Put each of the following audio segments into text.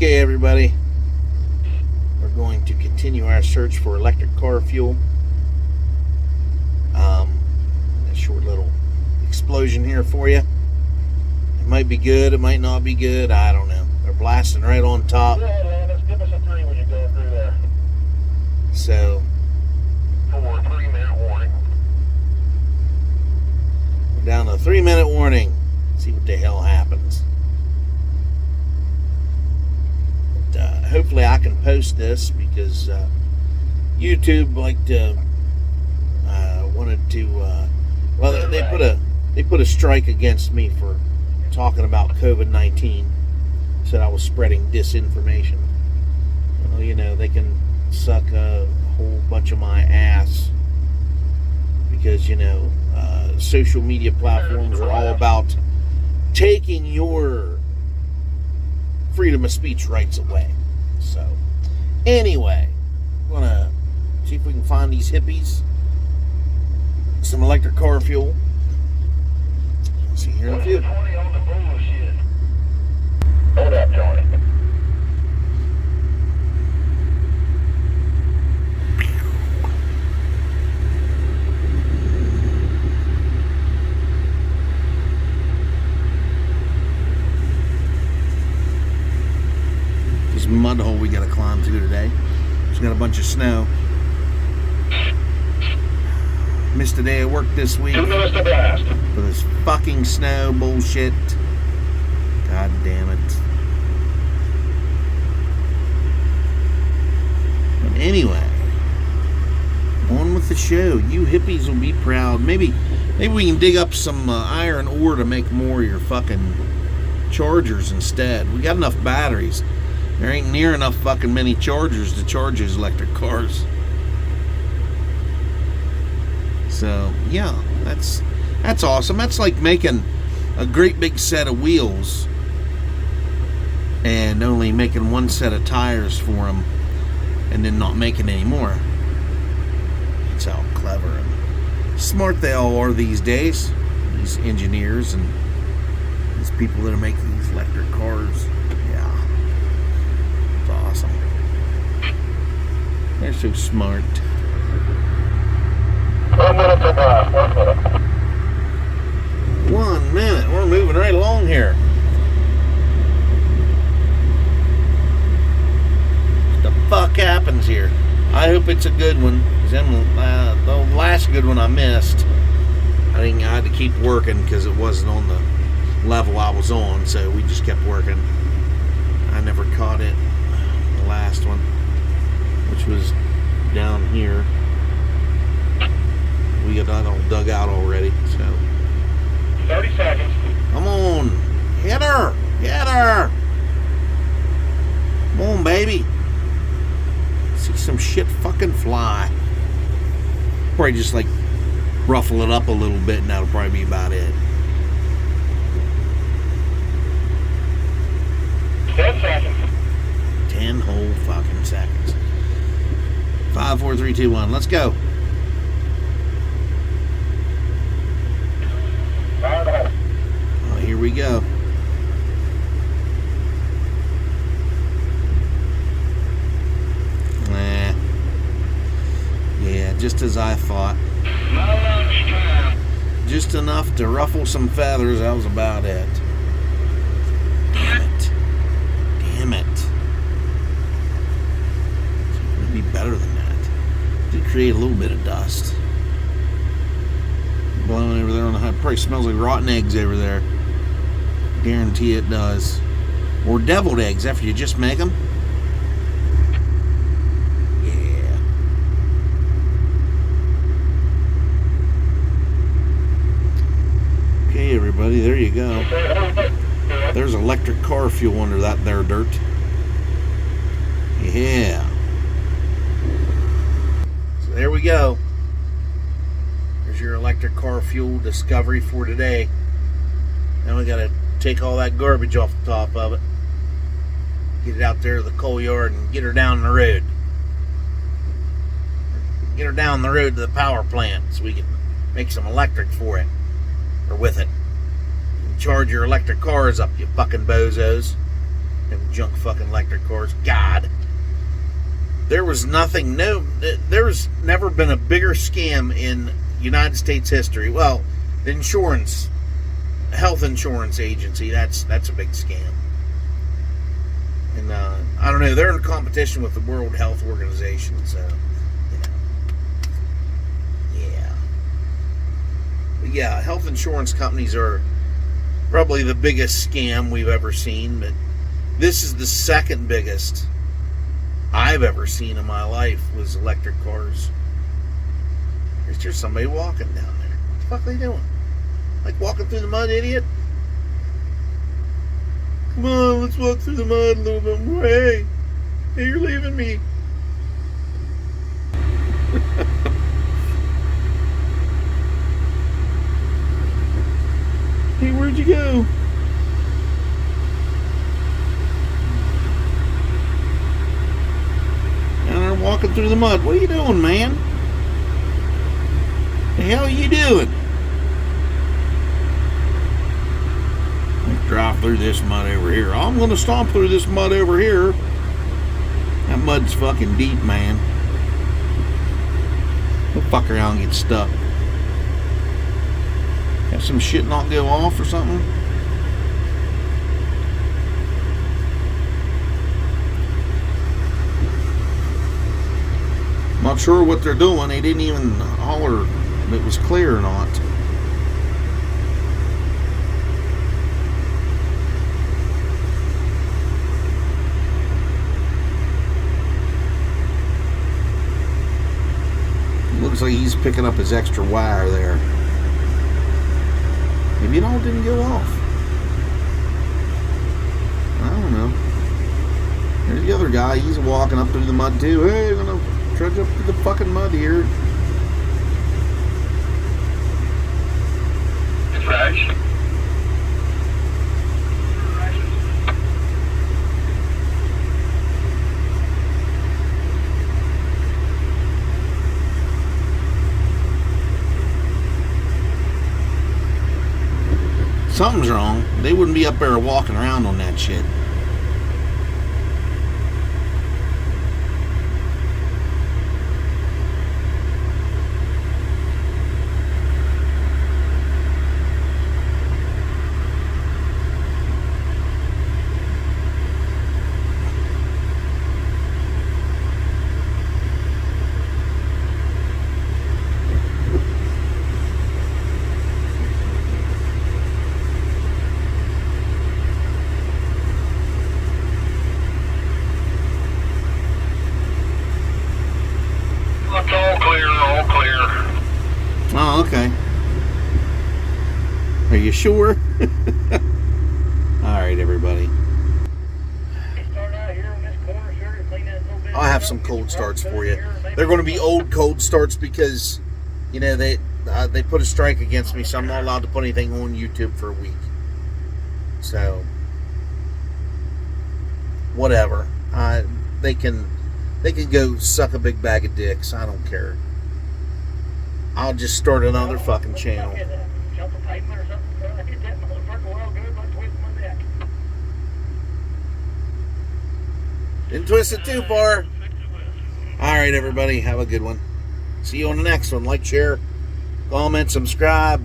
Okay, everybody, we're going to continue our search for electric car fuel. A short little explosion here for you. It might be good, it might not be good, I don't know. They're blasting right on top. Go ahead, Landis. Give us a 3 when you're going through there. So, 3-minute warning. we're down to a 3-minute warning. See what the hell happens. Hopefully I can post this because YouTube wanted to they put a strike against me for talking about COVID-19. Said I was spreading disinformation. Well, you know, they can suck a whole bunch of my ass because, you know, social media platforms are all about taking your freedom of speech rights away. So, anyway, we're gonna see if we can find these hippies some electric car fuel. See here in a few. 20 on the bullshit. Hold up, Tony. Mud hole we gotta climb through today. It's got a bunch of snow. Missed a day of work this week 2 minutes to blast. for this fucking snow bullshit. God damn it. But anyway, on with the show. You hippies will be proud. Maybe we can dig up some iron ore to make more of your fucking chargers instead. We got enough batteries. There ain't near enough fucking many chargers to charge these electric cars. So, yeah, that's awesome. That's like making a great big set of wheels and only making one set of tires for them and then not making any more. That's how clever and smart they all are these days. These engineers and these people that are making these electric cars. Awesome. They're so smart. 1 minute to blast. 1 minute. 1 minute. We're moving right along here. What the fuck happens here? I hope it's a good one. The last good one I missed, I had to keep working because it wasn't on the level I was on, so we just kept working. I never caught it. Last one, which was down here. We got that all dug out already, so 30 seconds. come on, hit her, come on, baby. See some shit fucking fly. Probably just like ruffle it up a little bit, and that'll probably be about it. 10 seconds. 10 whole fucking seconds. 5, 4, 3, 2, 1. Let's go. Oh, here we go. Nah. Yeah, just as I thought. Just enough to ruffle some feathers. That was about it. Damn it. Be better than that. Did create a little bit of dust. Blowing over there on the high. Probably smells like rotten eggs over there. Guarantee it does. Or deviled eggs after you just make them. Yeah. Okay, everybody, there you go. There's electric car fuel under that there dirt. Yeah. There we go. There's your electric car fuel discovery for today. Now we gotta take all that garbage off the top of it. Get it out there to the coal yard and get her down the road. Get her down the road to the power plant so we can make some electric for it. Or with it. And charge your electric cars up, you fucking bozos. Them junk fucking electric cars. God. There's never been a bigger scam in United States history. Well, the health insurance agency, that's a big scam. And I don't know, they're in competition with the World Health Organization, so, yeah. But yeah, health insurance companies are probably the biggest scam we've ever seen, but this is the second biggest I've ever seen in my life was electric cars. There's just somebody walking down there. What the fuck are they doing? Like walking through the mud, idiot? Come on, let's walk through the mud a little bit more. Hey, you're leaving me. Hey, where'd you go? And they're walking through the mud. What are you doing, man? The hell are you doing? Let's drive through this mud over here. I'm gonna stomp through this mud over here. That mud's fucking deep, man. Don't fuck around and get stuck. Have some shit not go off or something? Not sure what they're doing. They didn't even holler if it was clear or not. Looks like he's picking up his extra wire there. Maybe it all didn't go off. I don't know. There's the other guy. He's walking up through the mud too. Hey, I'm gonna trudge up through the fucking mud here. Fresh. Something's wrong. They wouldn't be up there walking around on that shit. All clear. Oh, okay. Are you sure? Alright, everybody. I'll have some cold starts for you. They're going to be old cold starts because, you know, they put a strike against me, so I'm not allowed to put anything on YouTube for a week. So, whatever. They can go suck a big bag of dicks. I don't care. I'll just start another fucking channel. Didn't twist it too far. Alright, everybody. Have a good one. See you on the next one. Like, share, comment, subscribe.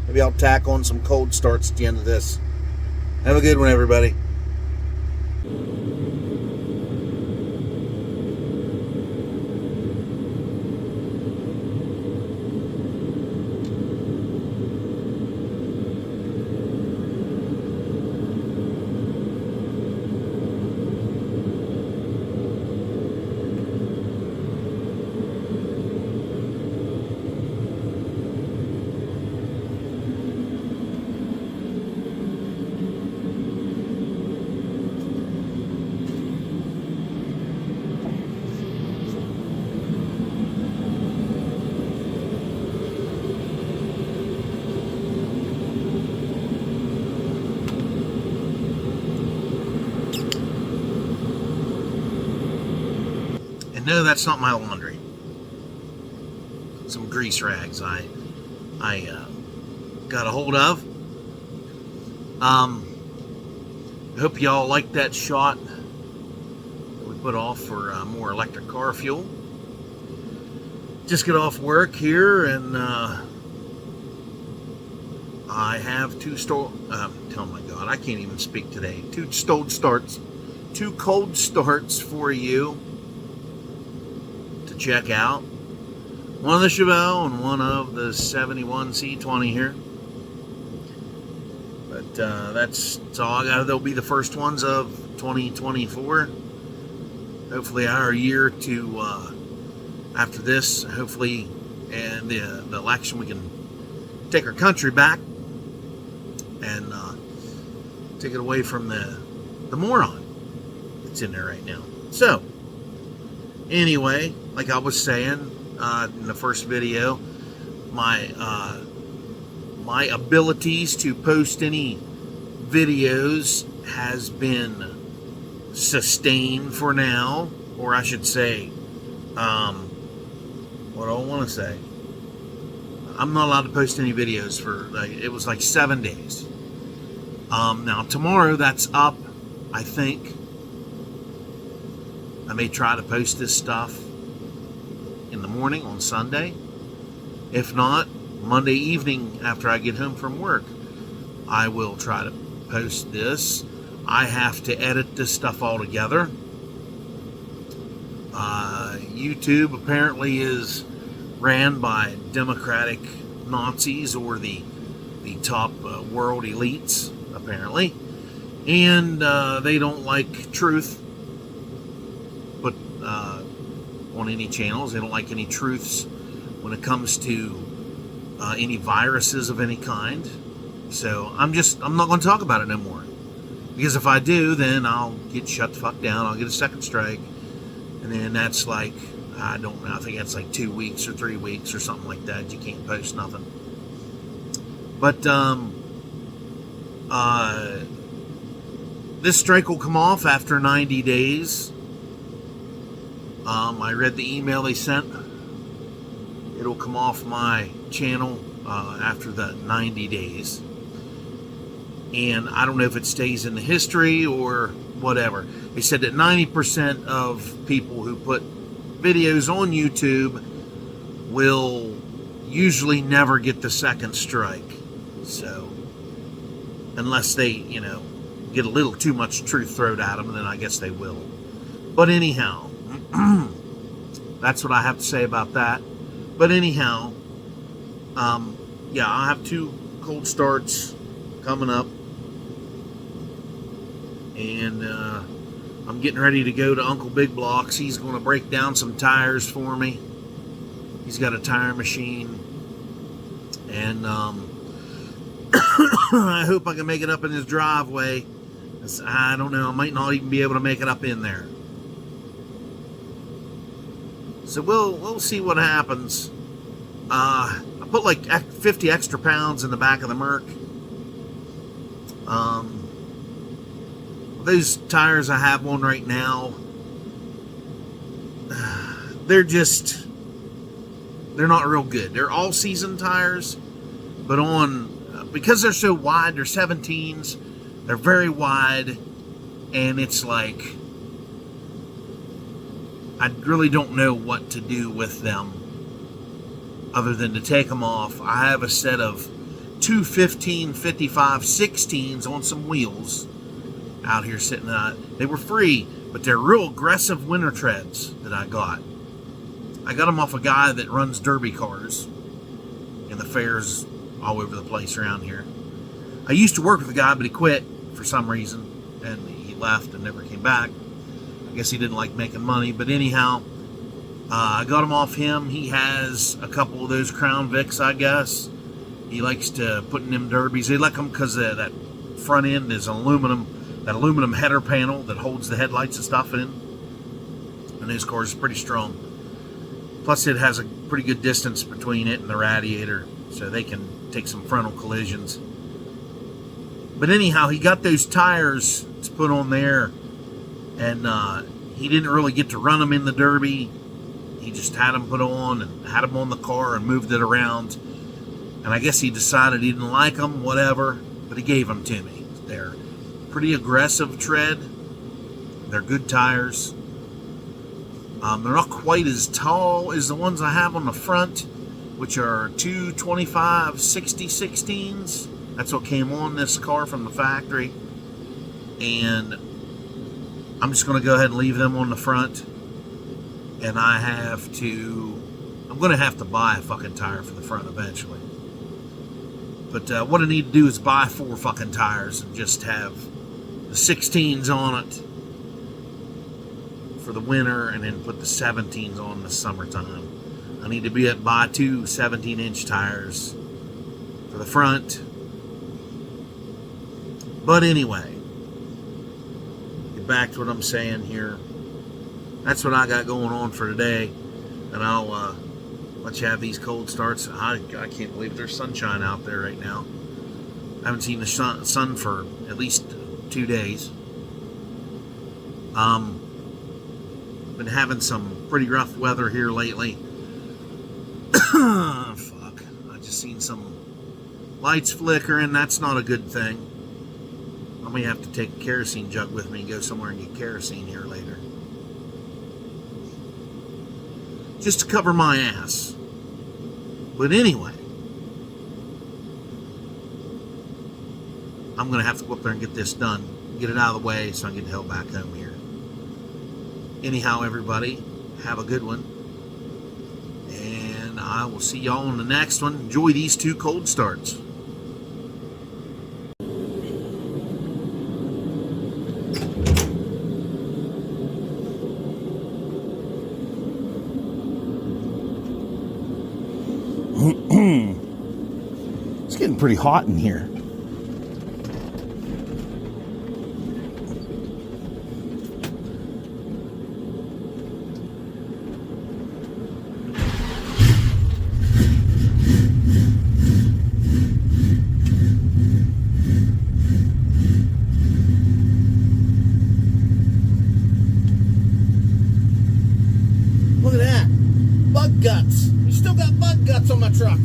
Maybe I'll tack on some cold starts at the end of this. Have a good one, everybody. No, that's not my laundry. Some grease rags I got a hold of. I hope y'all liked that shot that we put off for more electric car fuel. Just get off work here, and I have oh my God, I can't even speak today. Two cold starts for you to check out. One of the Chevelle and one of the 71 C20 here. But that's all I got. They'll be the first ones of 2024. Hopefully our year to after this, hopefully, and the election, we can take our country back and take it away from the moron that's in there right now. So anyway, like I was saying in the first video, my abilities to post any videos has been sustained for now, or I should say, what do I want to say? I'm not allowed to post any videos for it was like 7 days. Now tomorrow that's up, I think. I may try to post this stuff in the morning on Sunday. If not, Monday evening after I get home from work, I will try to post this. I have to edit this stuff all together. YouTube apparently is ran by Democratic Nazis, or the top world elites, apparently. And they don't like truth, but on any channels, they don't like any truths when it comes to any viruses of any kind. So I'm not going to talk about it no more, because if I do, then I'll get shut the fuck down. I'll get a second strike, and then that's like, I don't know, I think that's like 2 weeks or 3 weeks or something like that. You can't post nothing. But this strike will come off after 90 days. I read the email they sent. It'll come off my channel after the 90 days. And I don't know if it stays in the history or whatever. They said that 90% of people who put videos on YouTube will usually never get the second strike. So, unless they, get a little too much truth thrown at them, then I guess they will. But anyhow, that's what I have to say about that. But anyhow, yeah, I'll have 2 cold starts coming up. And I'm getting ready to go to Uncle Big Blocks. He's going to break down some tires for me. He's got a tire machine. And I hope I can make it up in his driveway. I don't know, I might not even be able to make it up in there. So we'll see what happens. I put like 50 extra pounds in the back of the Merc. Those tires I have on right now, they're not real good. They're all season tires, but because they're so wide, they're 17s, they're very wide, and it's like, I really don't know what to do with them other than to take them off. I have a set of 2 15-55 16s on some wheels out here sitting out. They were free, but they're real aggressive winter treads that I got. I got them off a guy that runs derby cars in the fairs all over the place around here. I used to work with a guy, but he quit for some reason, and he left and never came back. I guess he didn't like making money, but anyhow, I got him off him. He has a couple of those Crown Vics, I guess. He likes to put in them derbies. They like them because that front end is that aluminum header panel that holds the headlights and stuff in. And his car is pretty strong. Plus, it has a pretty good distance between it and the radiator, so they can take some frontal collisions. But anyhow, he got those tires to put on there, and he didn't really get to run them in the Derby. He just had them put on and had them on the car and moved it around. And I guess he decided he didn't like them, whatever, but he gave them to me. They're pretty aggressive tread. They're good tires. They're not quite as tall as the ones I have on the front, which are 225 60 16s. That's what came on this car from the factory. And I'm just going to go ahead and leave them on the front. And I'm going to have to buy a fucking tire for the front eventually. But what I need to do is buy 4 fucking tires and just have the 16s on it for the winter, and then put the 17s on in the summertime. I need to buy 2 17-inch tires for the front. But anyway, get back to what I'm saying here. That's what I got going on for today, and I'll let you have these cold starts. I can't believe there's sunshine out there right now. I haven't seen the sun for at least 2 days. Been having some pretty rough weather here lately. Fuck. I just seen some lights flickering. That's not a good thing. I may have to take a kerosene jug with me and go somewhere and get kerosene here later. Just to cover my ass. But anyway, I'm going to have to go up there and get this done. Get it out of the way so I can get the hell back home here. Anyhow, everybody, have a good one. And I will see y'all on the next one. Enjoy these 2 cold starts. It's getting pretty hot in here. Look at that. Bug guts. You still got bug guts on my truck.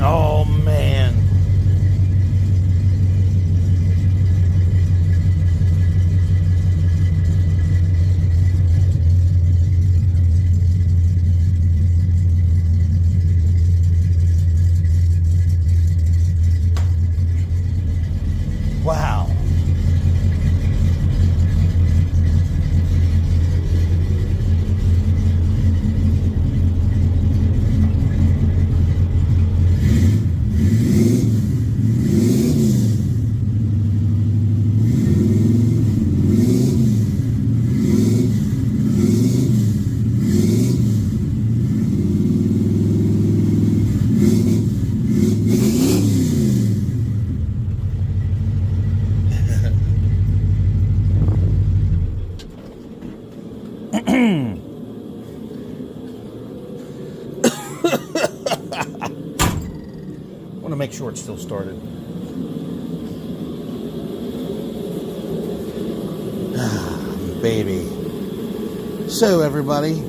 Oh, man. Wow. I want to make sure it's still started. Baby. So, everybody.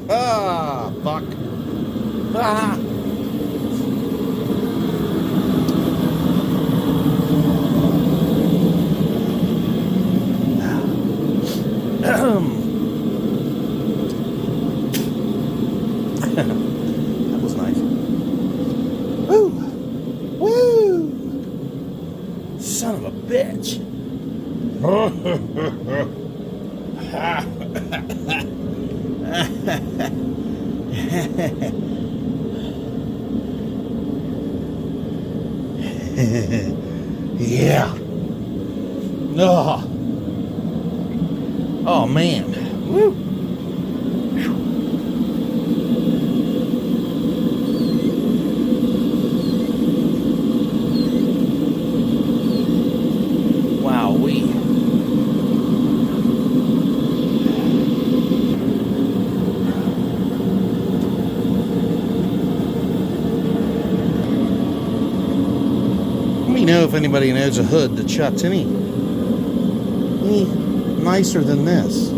Ah, fuck. Ah. That was nice. Woo! Woo! Son of a bitch. Yeah. Oh. Oh man. Woo. Wowee. Let me know if anybody knows a hood that shuts any nicer than this.